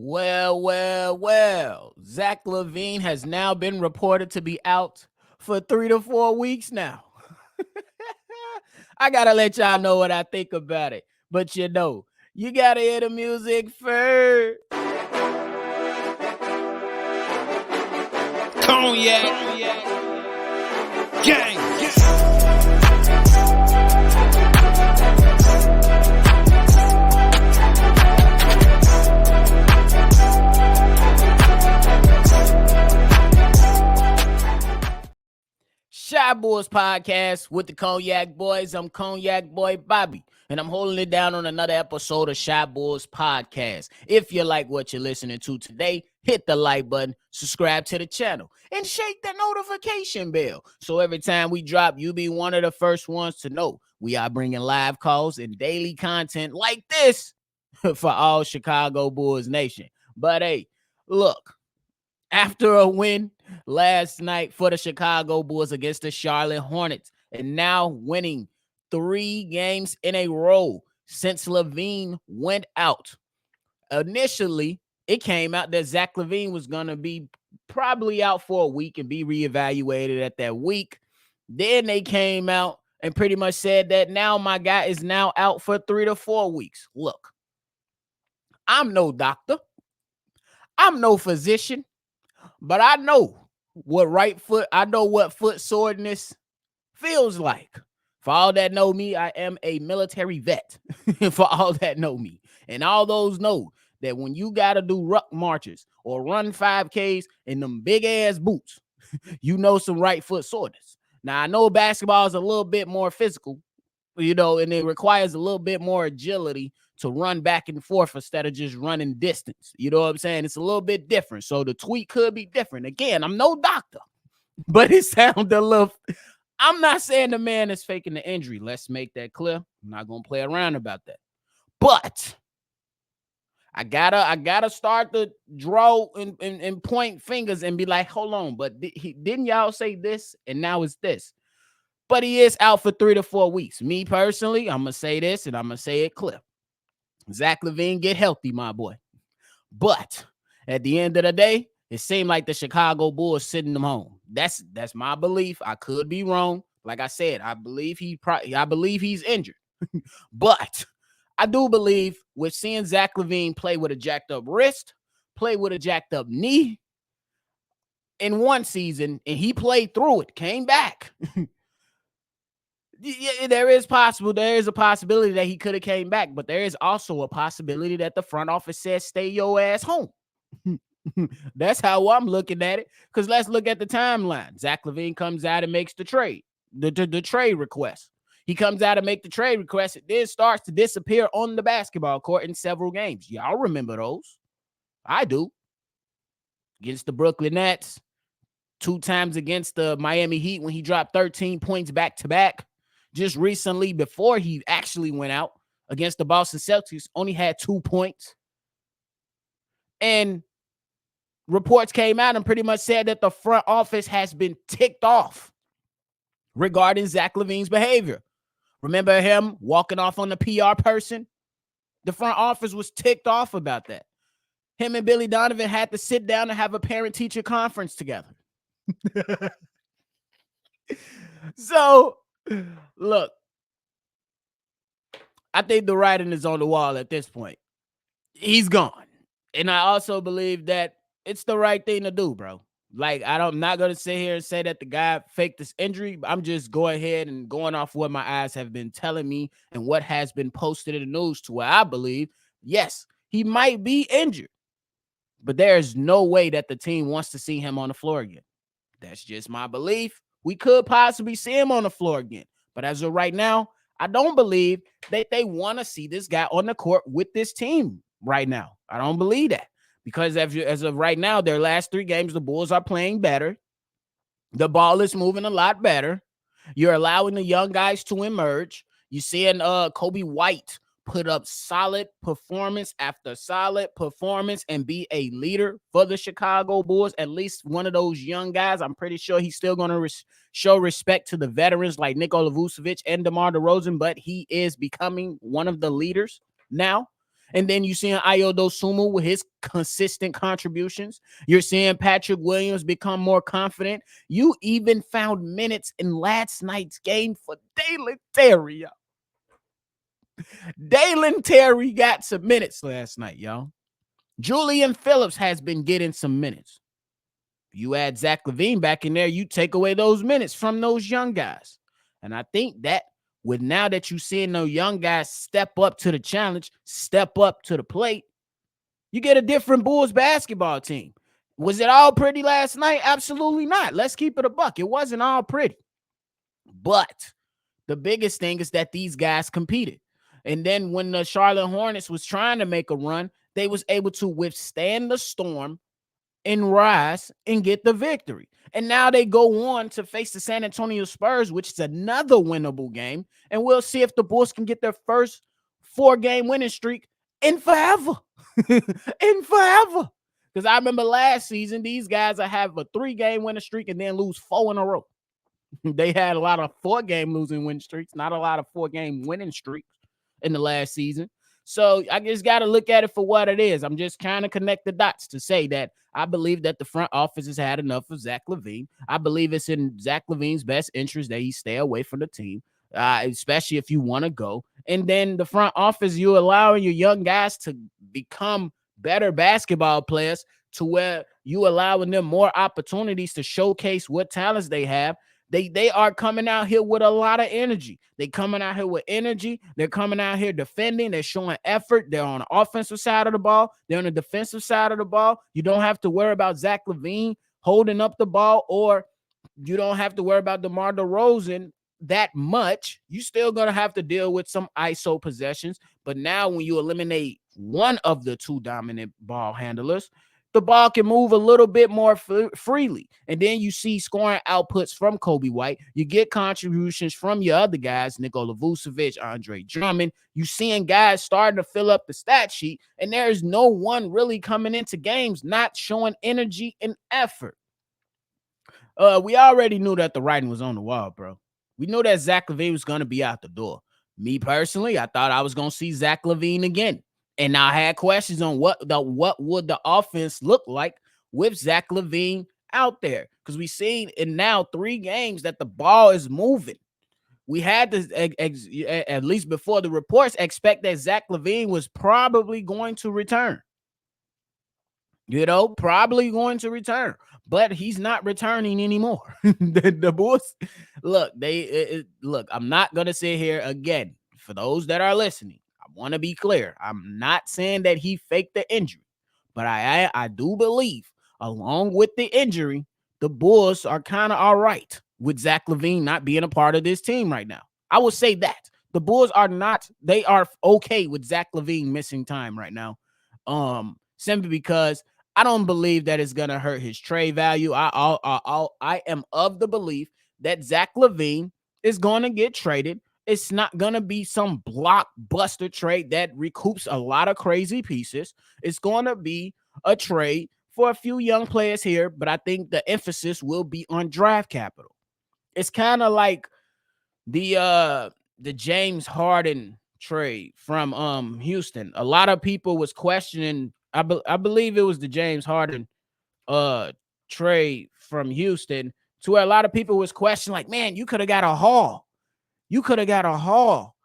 Well. Zach LaVine has now been reported to be out for 3 to 4 weeks now. I gotta let y'all know what I think about it. But you gotta hear the music first. Cognac, gang. Shy Boys Podcast with the Cognac Boys. I'm Cognac Boy Bobby, and I'm holding it down on another episode of Shy Boys Podcast. If you like what you're listening to today, hit the like button, subscribe to the channel, and shake the notification bell. So every time we drop, you'll be one of the first ones to know. We are bringing live calls and daily content like this for all Chicago Bulls Nation. But hey, look. After a win last night for the Chicago Bulls against the Charlotte Hornets, and now winning 3 games in a row since LaVine went out. Initially, it came out that Zach LaVine was going to be probably out for a week and be reevaluated at that week. Then they came out and pretty much said that now my guy is now out for 3 to 4 weeks. Look, I'm no doctor. I'm no physician. But I know what foot soreness feels like. For all that know me, I am a military vet. For all that know me. And all those know that when you got to do ruck marches or run 5Ks in them big ass boots, you know some right foot soreness. Now, I know basketball is a little bit more physical, and it requires a little bit more agility to run back and forth instead of just running distance. You know what I'm saying? It's a little bit different. So the tweak could be different. Again, I'm no doctor, but it sounded a little. I'm not saying the man is faking the injury. Let's make that clear. I'm not going to play around about that. But I gotta start to draw and point fingers and be like, hold on, but didn't y'all say this? And now it's this. But he is out for 3 to 4 weeks. Me personally, I'm going to say this and I'm going to say it clear. Zach LaVine, get healthy, my boy. But at the end of the day, it seemed like the Chicago Bulls sitting him home. That's my belief. I could be wrong. Like I said, I believe he's injured. But I do believe with seeing Zach LaVine play with a jacked up wrist, play with a jacked up knee in one season, and he played through it, came back. Yeah, there is a possibility that he could have came back, but there is also a possibility that the front office says stay your ass home. That's how I'm looking at it. Because let's look at the timeline. Zach LaVine comes out and makes the trade, the trade request. He comes out and make the trade request. It then starts to disappear on the basketball court in several games. Y'all remember those? I do. Against the Brooklyn Nets, 2 times against the Miami Heat when he dropped 13 points back to back. Just recently, before he actually went out against the Boston Celtics, only had 2 points. And reports came out and pretty much said that the front office has been ticked off regarding Zach LaVine's behavior. Remember him walking off on the PR person? The front office was ticked off about that. Him and Billy Donovan had to sit down and have a parent-teacher conference together. So, look, I think the writing is on the wall at this point. He's gone. And I also believe that it's the right thing to do, bro. Like, I'm not going to sit here and say that the guy faked this injury. I'm just going ahead and going off what my eyes have been telling me and what has been posted in the news to where I believe, yes, he might be injured. But there's no way that the team wants to see him on the floor again. That's just my belief. We could possibly see him on the floor again. But as of right now, I don't believe that they want to see this guy on the court with this team right now. I don't believe that. Because as of right now, their last 3 games, the Bulls are playing better. The ball is moving a lot better. You're allowing the young guys to emerge. You're seeing Kobe White put up solid performance after solid performance and be a leader for the Chicago Bulls. At least one of those young guys. I'm pretty sure he's still going to show respect to the veterans like Nikola Vucevic and DeMar DeRozan, but he is becoming one of the leaders now. And then you seeing Ayo Dosunmu with his consistent contributions. You're seeing Patrick Williams become more confident. You even found minutes in last night's game for Dalen Terry. Dalen Terry got some minutes last night, y'all. Julian Phillips has been getting some minutes. You add Zach LaVine back in there, you take away those minutes from those young guys. And I think that with now that you're seeing those young guys step up to the challenge, step up to the plate, you get a different Bulls basketball team. Was it all pretty last night? Absolutely not. Let's keep it a buck. It wasn't all pretty. But the biggest thing is that these guys competed. And then when the Charlotte Hornets was trying to make a run, they was able to withstand the storm and rise and get the victory. And now they go on to face the San Antonio Spurs, which is another winnable game. And we'll see if the Bulls can get their first 4-game winning streak in forever. In forever. Because I remember last season, these guys have a 3-game winning streak and then lose 4 in a row. They had a lot of 4-game losing win streaks, not a lot of 4-game winning streaks in the last season. So I just got to look at it for what it is. I'm just trying to connect the dots to say that I believe that the front office has had enough of Zach LaVine. I believe it's in Zach LaVine's best interest that he stay away from the team, especially if you want to go. And then the front office, you allowing your young guys to become better basketball players to where you allowing them more opportunities to showcase what talents they have. They are coming out here with a lot of energy. They coming out here with energy. They're coming out here defending. They're showing effort. They're on the offensive side of the ball. They're on the defensive side of the ball. You don't have to worry about Zach LaVine holding up the ball, or you don't have to worry about DeMar DeRozan that much. You still going to have to deal with some ISO possessions. But now when you eliminate one of the 2 dominant ball handlers, the ball can move a little bit more freely. And then you see scoring outputs from Kobe White. You get contributions from your other guys, Nikola Vucevic, Andre Drummond. You seeing guys starting to fill up the stat sheet, and there's no one really coming into games not showing energy and effort. We already knew that the writing was on the wall, bro. We knew that Zach LaVine was going to be out the door. Me personally, I thought I was going to see Zach LaVine again. And I had questions on what would the offense look like with Zach LaVine out there. Because we've seen in now 3 games that the ball is moving. We had to, at least before the reports, expect that Zach LaVine was probably going to return. Probably going to return. But he's not returning anymore. the Bulls, look, I'm not going to sit here again. For those that are listening, I want to be clear. I'm not saying that he faked the injury, but I do believe, along with the injury, the Bulls are kind of all right with Zach LaVine not being a part of this team right now. I will say that. The Bulls are not, they are okay with Zach LaVine missing time right now. Simply because I don't believe that it's going to hurt his trade value. I am of the belief that Zach LaVine is going to get traded. It's not going to be some blockbuster trade that recoups a lot of crazy pieces. It's going to be a trade for a few young players here, but I think the emphasis will be on draft capital. It's kind of like the James Harden trade from Houston. A lot of people was questioning. I believe it was the James Harden trade from Houston, to where a lot of people was questioning, like, man, you could have got a haul. You could have got a haul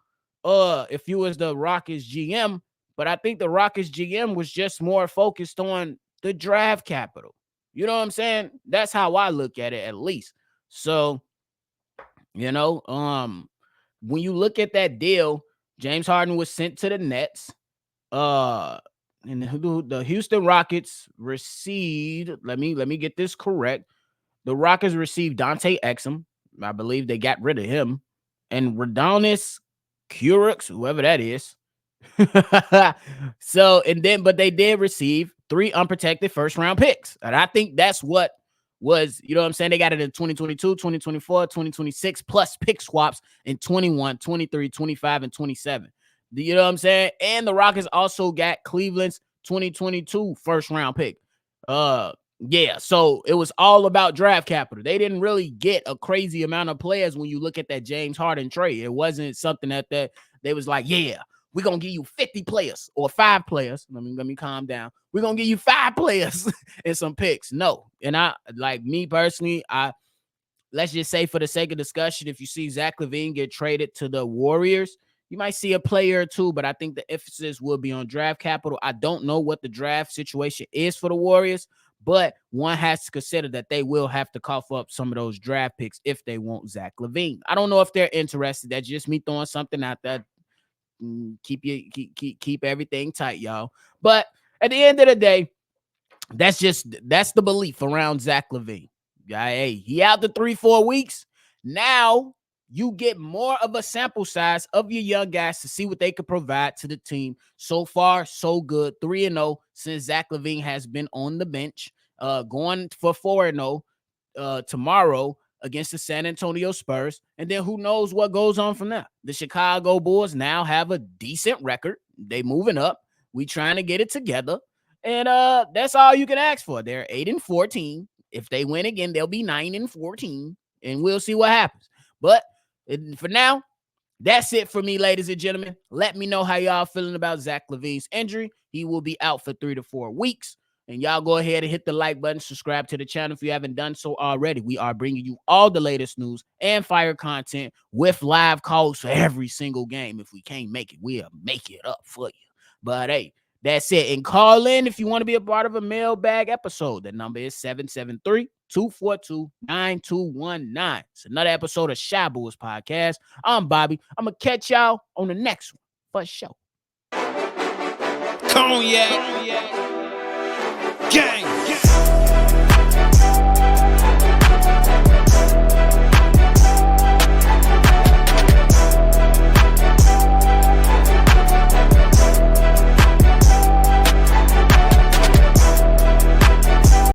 if you was the Rockets GM. But I think the Rockets GM was just more focused on the draft capital. You know what I'm saying? That's how I look at it, at least. So, when you look at that deal, James Harden was sent to the Nets. And the Houston Rockets received, let me get this correct. The Rockets received Dante Exum. I believe they got rid of him. And Rodions Kurucs, whoever that is. But they did receive 3 unprotected first-round picks. And I think that's what was, you know what I'm saying? They got it in 2022, 2024, 2026, plus pick swaps in 21, 23, 25, and 27. You know what I'm saying? And the Rockets also got Cleveland's 2022 first-round pick. Yeah, so it was all about draft capital. They didn't really get a crazy amount of players when you look at that James Harden trade. It wasn't something that they was like, yeah, we're gonna give you 50 players or 5 players. Let me calm down. We're gonna give you 5 players and some picks. No. And I like me personally, let's just say for the sake of discussion, if you see Zach LaVine get traded to the Warriors, you might see a player or two, but I think the emphasis will be on draft capital. I don't know what the draft situation is for the Warriors, but one has to consider that they will have to cough up some of those draft picks if they want Zach LaVine. I don't know if they're interested. That's just me throwing something out there. Keep everything tight, y'all. But at the end of the day, that's the belief around Zach LaVine. Yeah, hey, he out the 3-4 weeks. Now you get more of a sample size of your young guys to see what they could provide to the team. So far, so good. 3-0 since Zach LaVine has been on the bench. Going for 4-0 tomorrow against the San Antonio Spurs. And then who knows what goes on from there. The Chicago Bulls now have a decent record. They moving up. We trying to get it together. And that's all you can ask for. They're 8-14. If they win again, they'll be 9-14. And we'll see what happens. But for now, that's it for me, ladies and gentlemen. Let me know how y'all feeling about Zach LaVine's injury. He will be out for 3 to 4 weeks. And y'all go ahead and hit the like button, subscribe to the channel if you haven't done so already. We are bringing you all the latest news and fire content with live calls for every single game. If we can't make it, we'll make it up for you. But hey, that's it. And call in if you want to be a part of a mailbag episode. The number is 773-242-9219. It's another episode of Shy Bulls Podcast. I'm Bobby. I'm going to catch y'all on the next one for sure. Cognac. Gang.